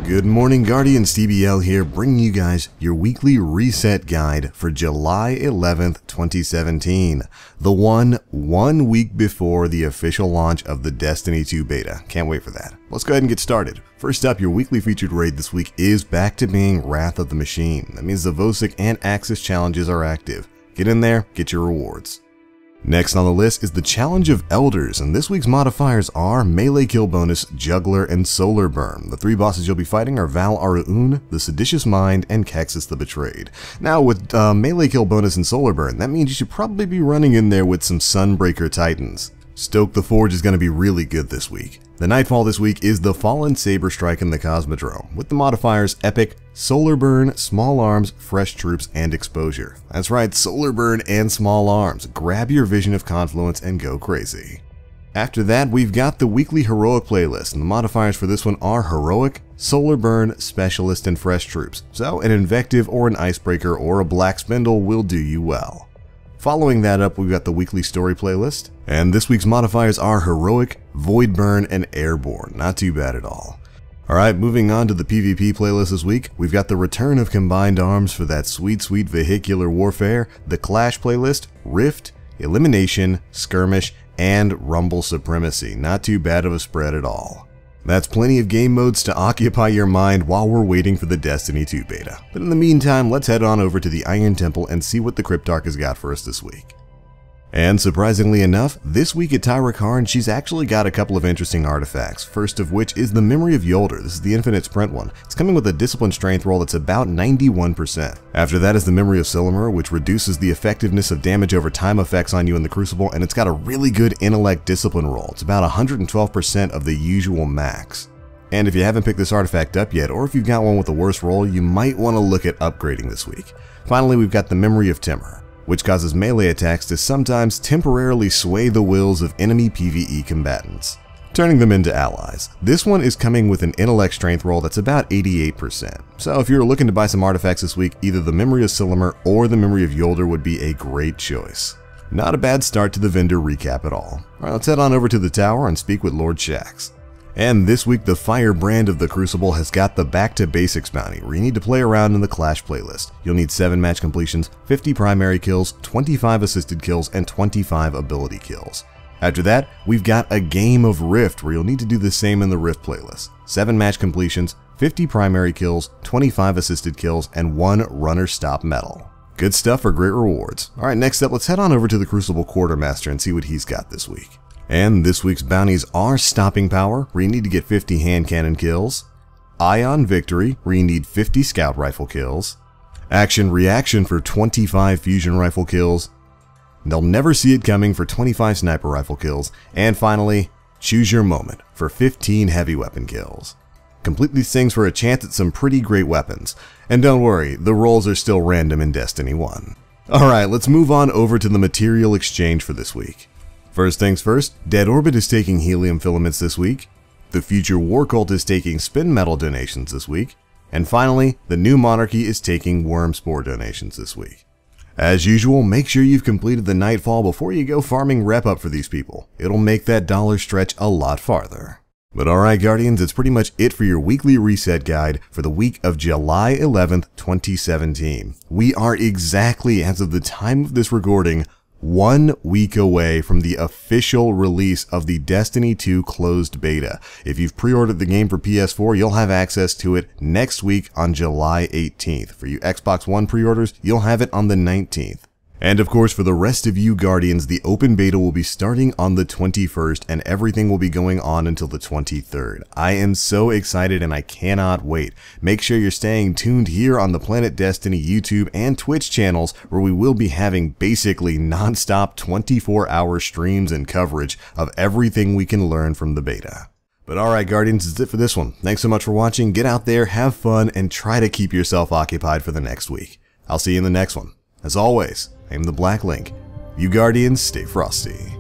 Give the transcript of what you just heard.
Good morning, Guardians. TBL here, bringing you guys your weekly reset guide for July 11th, 2017. The one week before the official launch of the Destiny 2 beta. Can't wait for that. Let's go ahead and get started. First up, your weekly featured raid this week is back to being Wrath of the Machine. That means the Vosic and Axis challenges are active. Get in there, get your rewards. Next on the list is the Challenge of Elders, and this week's modifiers are Melee Kill Bonus, Juggler, and Solar Burn. The three bosses you'll be fighting are Val Araun, the Seditious Mind, and Kexis the Betrayed. Now with Melee Kill Bonus and Solar Burn, that means you should probably be running in there with some Sunbreaker Titans. Stoke the Forge is going to be really good this week. The Nightfall this week is the Fallen Saber Strike in the Cosmodrome, with the modifiers Epic, Solar Burn, Small Arms, Fresh Troops, and Exposure. That's right, Solar Burn and Small Arms. Grab your Vision of Confluence and go crazy. After that, we've got the weekly Heroic playlist, and the modifiers for this one are Heroic, Solar Burn, Specialist, and Fresh Troops. So an Invective or an Icebreaker or a Black Spindle will do you well. Following that up, we've got the weekly story playlist, and this week's modifiers are Heroic, Void Burn, and Airborne. Not too bad at all. Alright, moving on to the PvP playlist this week, we've got the return of Combined Arms for that sweet vehicular warfare, the Clash playlist, Rift, Elimination, Skirmish, and Rumble Supremacy. Not too bad of a spread at all. That's plenty of game modes to occupy your mind while we're waiting for the Destiny 2 beta. But in the meantime, let's head on over to the Iron Temple and see what the Cryptarch has got for us this week. And surprisingly enough, this week at Tyra Karn, she's actually got a couple of interesting artifacts, first of which is the Memory of Yolder. This is the Infinite Sprint one. It's coming with a Discipline Strength roll that's about 91%. After that is the Memory of Silumur, which reduces the effectiveness of damage over time effects on you in the Crucible, and it's got a really good Intellect Discipline roll. It's about 112% of the usual max. And if you haven't picked this artifact up yet, or if you've got one with a worse roll, you might want to look at upgrading this week. Finally, we've got the Memory of Timur, which causes melee attacks to sometimes temporarily sway the wills of enemy PvE combatants, turning them into allies. This one is coming with an Intellect Strength roll that's about 88%. So if you're looking to buy some artifacts this week, either the Memory of Silumur or the Memory of Yolder would be a great choice. Not a bad start to the vendor recap at all. Alright, let's head on over to the tower and speak with Lord Shaxx. And this week, the Firebrand of the Crucible has got the Back to Basics bounty, where you need to play around in the Clash playlist. You'll need 7 match completions, 50 primary kills, 25 assisted kills, and 25 ability kills. After that, we've got a Game of Rift, where you'll need to do the same in the Rift playlist. 7 match completions, 50 primary kills, 25 assisted kills, and 1 runner stop medal. Good stuff for great rewards. Alright, next up, let's head on over to the Crucible Quartermaster and see what he's got this week. And this week's bounties are Stopping Power, where you need to get 50 hand cannon kills, Ion Victory, where you need 50 scout rifle kills, Action Reaction for 25 fusion rifle kills, They'll Never See It Coming for 25 sniper rifle kills, and finally, Choose Your Moment for 15 heavy weapon kills. Complete these things for a chance at some pretty great weapons. And don't worry, the rolls are still random in Destiny 1. Alright, let's move on over to the material exchange for this week. First things first, Dead Orbit is taking helium filaments this week, the Future War Cult is taking spin metal donations this week, and finally, the New Monarchy is taking worm spore donations this week. As usual, make sure you've completed the Nightfall before you go farming rep up for these people. It'll make that dollar stretch a lot farther. But alright Guardians, it's pretty much it for your weekly reset guide for the week of July 11th, 2017. We are exactly, as of the time of this recording, 1 week away from the official release of the Destiny 2 closed beta. If you've pre-ordered the game for PS4, you'll have access to it next week on July 18th. For you Xbox One pre-orders, you'll have it on the 19th. And of course, for the rest of you Guardians, the open beta will be starting on the 21st and everything will be going on until the 23rd. I am so excited and I cannot wait. Make sure you're staying tuned here on the Planet Destiny YouTube and Twitch channels, where we will be having basically non-stop 24-hour streams and coverage of everything we can learn from the beta. But alright Guardians, that's it for this one. Thanks so much for watching. Get out there, have fun, and try to keep yourself occupied for the next week. I'll see you in the next one. As always, I'm the Black Link. You Guardians, stay frosty.